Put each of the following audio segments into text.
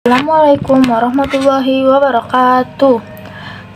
Assalamualaikum warahmatullahi wabarakatuh.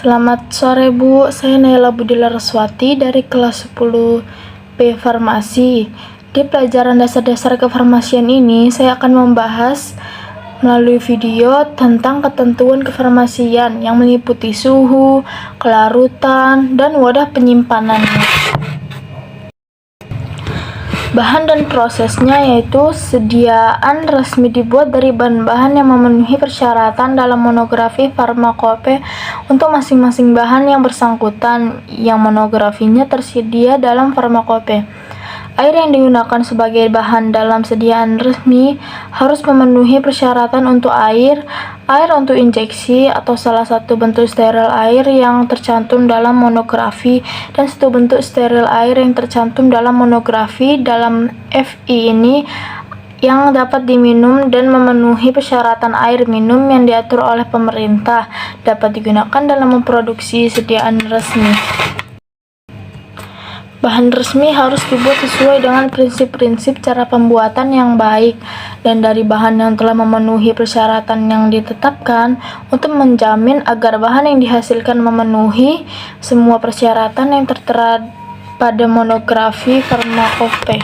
Selamat sore Bu, saya Naila Budila Reswati dari kelas 10 B Farmasi. Di pelajaran dasar-dasar kefarmasian ini, saya akan membahas melalui video tentang ketentuan kefarmasian yang meliputi suhu, kelarutan, dan wadah penyimpanannya. Bahan dan prosesnya yaitu sediaan resmi dibuat dari bahan-bahan yang memenuhi persyaratan dalam monografi farmakope untuk masing-masing bahan yang bersangkutan yang monografinya tersedia dalam farmakope. Air yang digunakan sebagai bahan dalam sediaan resmi harus memenuhi persyaratan untuk air untuk injeksi atau salah satu bentuk steril air yang tercantum dalam monografi dan satu bentuk steril air yang tercantum dalam monografi dalam FI ini yang dapat diminum dan memenuhi persyaratan air minum yang diatur oleh pemerintah dapat digunakan dalam memproduksi sediaan resmi. Bahan resmi harus dibuat sesuai dengan prinsip-prinsip cara pembuatan yang baik dan dari bahan yang telah memenuhi persyaratan yang ditetapkan untuk menjamin agar bahan yang dihasilkan memenuhi semua persyaratan yang tertera pada monografi farmakope.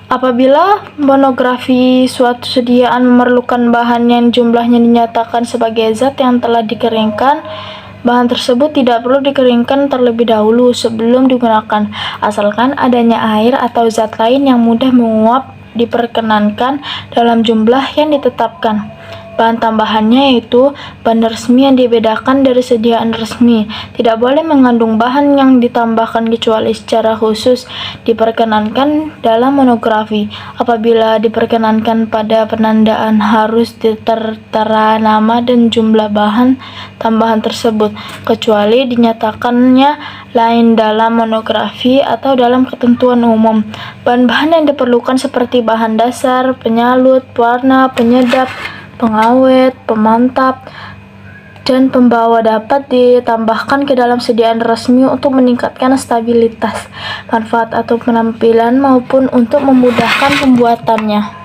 Apabila monografi suatu sediaan memerlukan bahan yang jumlahnya dinyatakan sebagai zat yang telah dikeringkan, bahan tersebut tidak perlu dikeringkan terlebih dahulu sebelum digunakan, asalkan adanya air atau zat lain yang mudah menguap diperkenankan dalam jumlah yang ditetapkan. Bahan tambahannya yaitu bahan resmi yang dibedakan dari sediaan resmi. Tidak boleh mengandung bahan yang ditambahkan kecuali secara khusus diperkenankan dalam monografi. Apabila diperkenankan pada penandaan harus tertera nama dan jumlah bahan tambahan tersebut, kecuali dinyatakannya lain dalam monografi atau dalam ketentuan umum. Bahan-bahan yang diperlukan seperti bahan dasar, penyalut, pewarna, penyedap, pengawet, pemantap, dan pembawa dapat ditambahkan ke dalam sediaan resmi untuk meningkatkan stabilitas, manfaat atau penampilan maupun untuk memudahkan pembuatannya.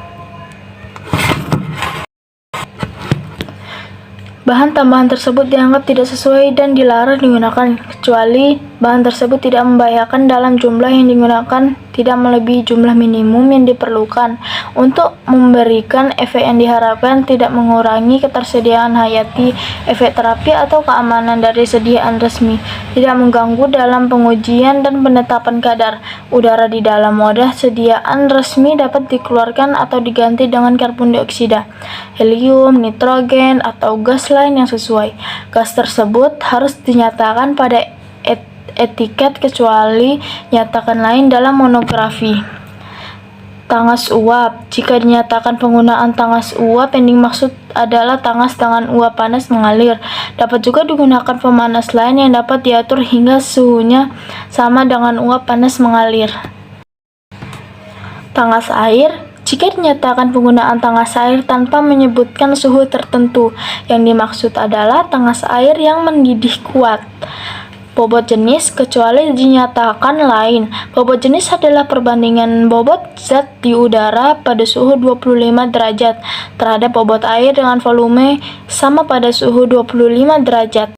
Bahan tambahan tersebut dianggap tidak sesuai dan dilarang digunakan kecuali bahan tersebut tidak membahayakan dalam jumlah yang digunakan tidak melebihi jumlah minimum yang diperlukan untuk memberikan efek yang diharapkan, tidak mengurangi ketersediaan hayati, efek terapi atau keamanan dari sediaan resmi, tidak mengganggu dalam pengujian dan penetapan kadar udara di dalam wadah sediaan resmi, dapat dikeluarkan atau diganti dengan karbon dioksida, helium, nitrogen, atau gas lain yang sesuai. Gas tersebut harus dinyatakan pada etiket kecuali nyatakan lain dalam monografi. Tangas uap. Jika dinyatakan penggunaan tangas uap yang dimaksud adalah tangas dengan uap panas mengalir. Dapat juga digunakan pemanas lain yang dapat diatur hingga suhunya sama dengan uap panas mengalir. Tangas air. Jika dinyatakan penggunaan tangas air tanpa menyebutkan suhu tertentu, yang dimaksud adalah tangas air yang mendidih kuat. Bobot jenis, kecuali dinyatakan lain. Bobot jenis adalah perbandingan bobot zat di udara pada suhu 25 derajat terhadap bobot air dengan volume sama pada suhu 25 derajat.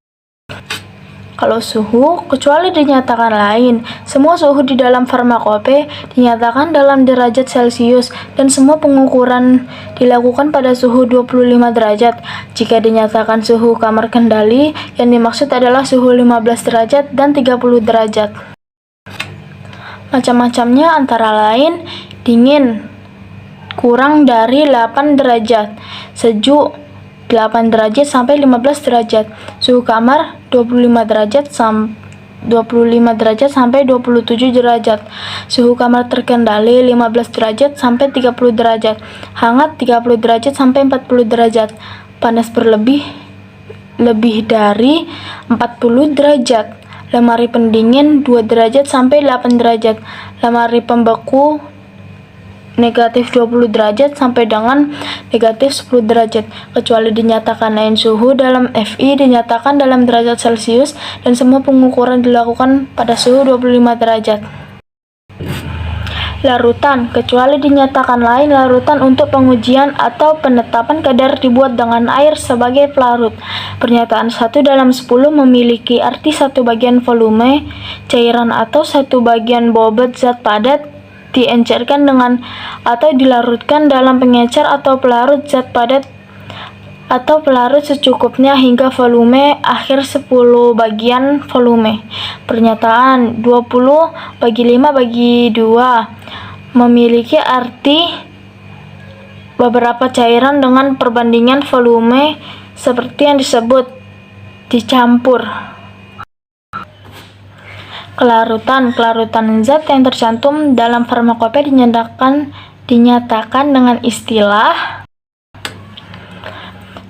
Kalau suhu, kecuali dinyatakan lain, semua suhu di dalam farmakope dinyatakan dalam derajat Celcius dan semua pengukuran dilakukan pada suhu 25 derajat. Jika dinyatakan suhu kamar kendali, yang dimaksud adalah suhu 15 derajat dan 30 derajat. Macam-macamnya antara lain dingin kurang dari 8 derajat, sejuk 8 derajat sampai 15 derajat, suhu kamar 25 derajat sampai 27 derajat, suhu kamar terkendali 15 derajat sampai 30 derajat, hangat 30 derajat sampai 40 derajat, panas berlebih lebih dari 40 derajat, lemari pendingin 2 derajat sampai 8 derajat, lemari pembeku negatif 20 derajat sampai dengan negatif 10 derajat, kecuali dinyatakan lain. Suhu dalam FI dinyatakan dalam derajat Celcius dan semua pengukuran dilakukan pada suhu 25 derajat. Larutan, kecuali dinyatakan lain, larutan untuk pengujian atau penetapan kadar dibuat dengan air sebagai pelarut. Pernyataan 1 dalam 10 memiliki arti 1 bagian volume cairan atau 1 bagian bobot zat padat diencerkan dengan atau dilarutkan dalam pengecer atau pelarut zat padat atau pelarut secukupnya hingga volume akhir 10 bagian volume. Pernyataan 20/5/2 memiliki arti beberapa cairan dengan perbandingan volume seperti yang disebut dicampur. Kelarutan zat yang tercantum dalam farmakope dinyatakan dengan istilah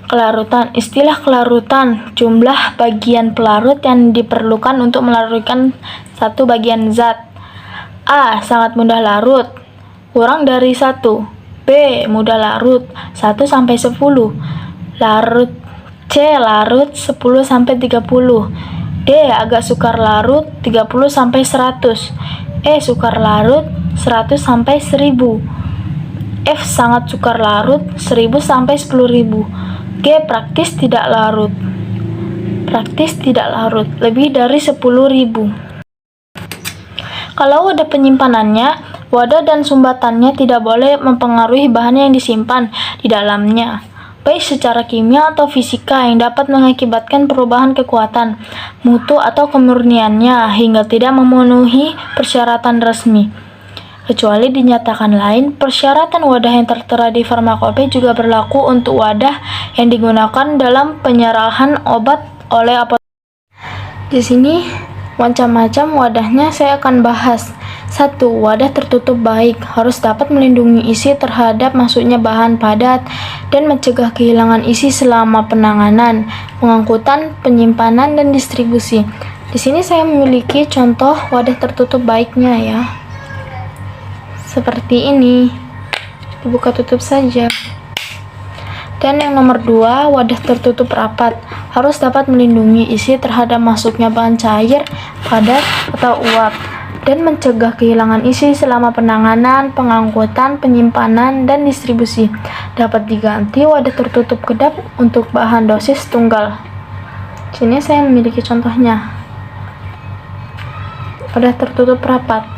kelarutan. Istilah kelarutan, jumlah bagian pelarut yang diperlukan untuk melarutkan satu bagian zat. A. Sangat mudah larut, kurang dari 1. B. Mudah larut, 1-10. Larut. C. Larut, 10-30. D. Agak sukar larut, 30-100. E. Sukar larut, 100-1000. F. Sangat sukar larut, 1000-10.000. G. Praktis tidak larut, lebih dari 10.000. Kalau wadah penyimpanannya, wadah dan sumbatannya tidak boleh mempengaruhi bahan yang disimpan di dalamnya, baik secara kimia atau fisika, yang dapat mengakibatkan perubahan kekuatan, mutu atau kemurniannya hingga tidak memenuhi persyaratan resmi. Kecuali dinyatakan lain, persyaratan wadah yang tertera di farmakope juga berlaku untuk wadah yang digunakan dalam penyerahan obat oleh apoteker. Di sini macam-macam wadahnya saya akan bahas. 1. Wadah tertutup baik harus dapat melindungi isi terhadap masuknya bahan padat dan mencegah kehilangan isi selama penanganan, pengangkutan, penyimpanan, dan distribusi. Di sini saya memiliki contoh wadah tertutup baiknya ya. Seperti ini, dibuka tutup saja. Dan yang nomor 2, wadah tertutup rapat harus dapat melindungi isi terhadap masuknya bahan cair, padat, atau uap dan mencegah kehilangan isi selama penanganan, pengangkutan, penyimpanan, dan distribusi. Dapat diganti wadah tertutup kedap untuk bahan dosis tunggal. Sini saya memiliki contohnya. Wadah tertutup rapat.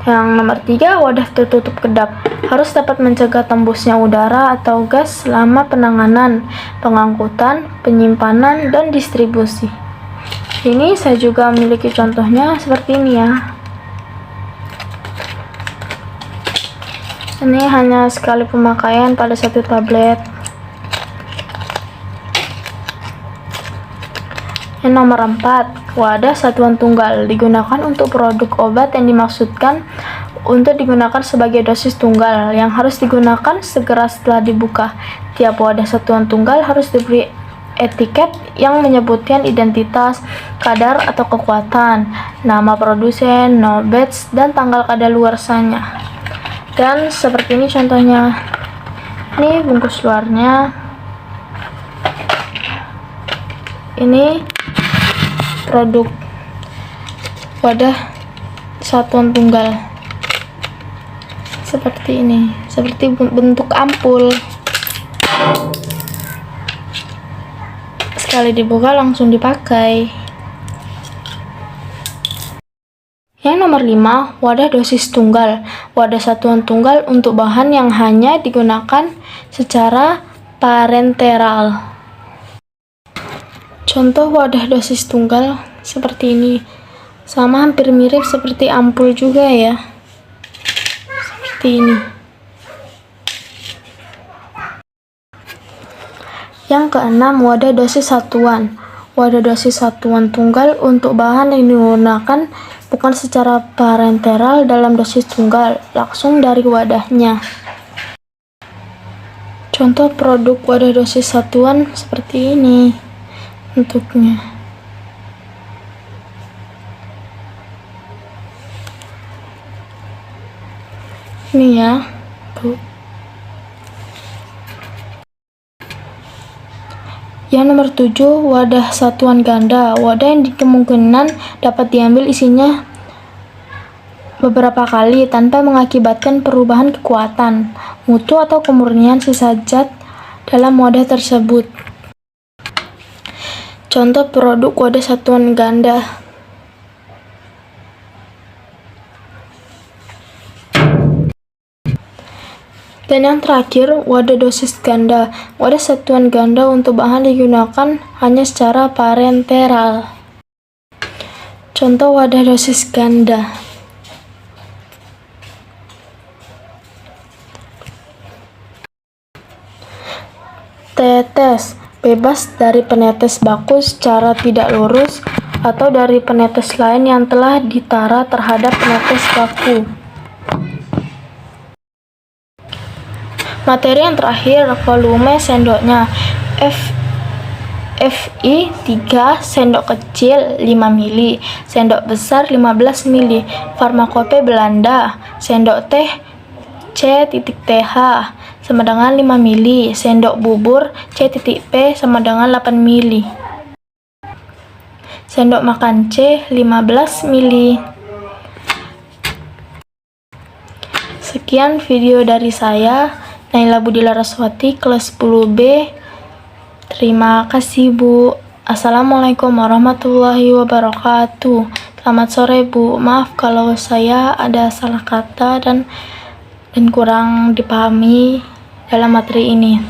Yang nomor 3, wadah tertutup kedap harus dapat mencegah tembusnya udara atau gas selama penanganan, pengangkutan, penyimpanan, dan distribusi. Ini saya juga memiliki contohnya seperti ini ya. Ini hanya sekali pemakaian pada 1 tablet. Yang nomor 4, wadah satuan tunggal digunakan untuk produk obat yang dimaksudkan untuk digunakan sebagai dosis tunggal yang harus digunakan segera setelah dibuka. Tiap wadah satuan tunggal harus diberi etiket yang menyebutkan identitas, kadar atau kekuatan, nama produsen, no batch, dan tanggal kadaluarsanya. Dan seperti ini contohnya. Ini bungkus luarnya. Ini produk wadah satuan tunggal seperti ini, seperti bentuk ampul. Sekali dibuka langsung dipakai. Yang nomor 5, wadah dosis tunggal, wadah satuan tunggal untuk bahan yang hanya digunakan secara parenteral. Contoh wadah dosis tunggal seperti ini, sama hampir mirip seperti ampul juga ya, seperti ini. Yang keenam, wadah dosis satuan. Wadah dosis satuan tunggal untuk bahan yang digunakan bukan secara parenteral dalam dosis tunggal, langsung dari wadahnya. Contoh produk wadah dosis satuan seperti ini bentuknya. Ini ya, tuh. Yang nomor 7, wadah satuan ganda. Wadah yang kemungkinan dapat diambil isinya beberapa kali tanpa mengakibatkan perubahan kekuatan, mutu atau kemurnian sisa zat dalam wadah tersebut. Contoh produk wadah satuan ganda. Dan yang terakhir, wadah dosis ganda. Wadah satuan ganda untuk bahan digunakan hanya secara parenteral. Contoh wadah dosis ganda. Tetes, bebas dari penetes baku secara tidak lurus atau dari penetes lain yang telah ditara terhadap penetes baku. Materi yang terakhir, volume sendoknya. Fi 3, sendok kecil 5 ml, sendok besar 15 ml. Farmakope Belanda, sendok teh C.TH sama dengan 5 ml, sendok bubur C.P sama dengan 8 ml. Sendok makan C 15 ml. Sekian video dari saya, Naila Budi Laraswati, kelas 10B. Terima kasih, Bu. Assalamualaikum warahmatullahi wabarakatuh. Selamat sore, Bu. Maaf kalau saya ada salah kata dan kurang dipahami dalam materi ini.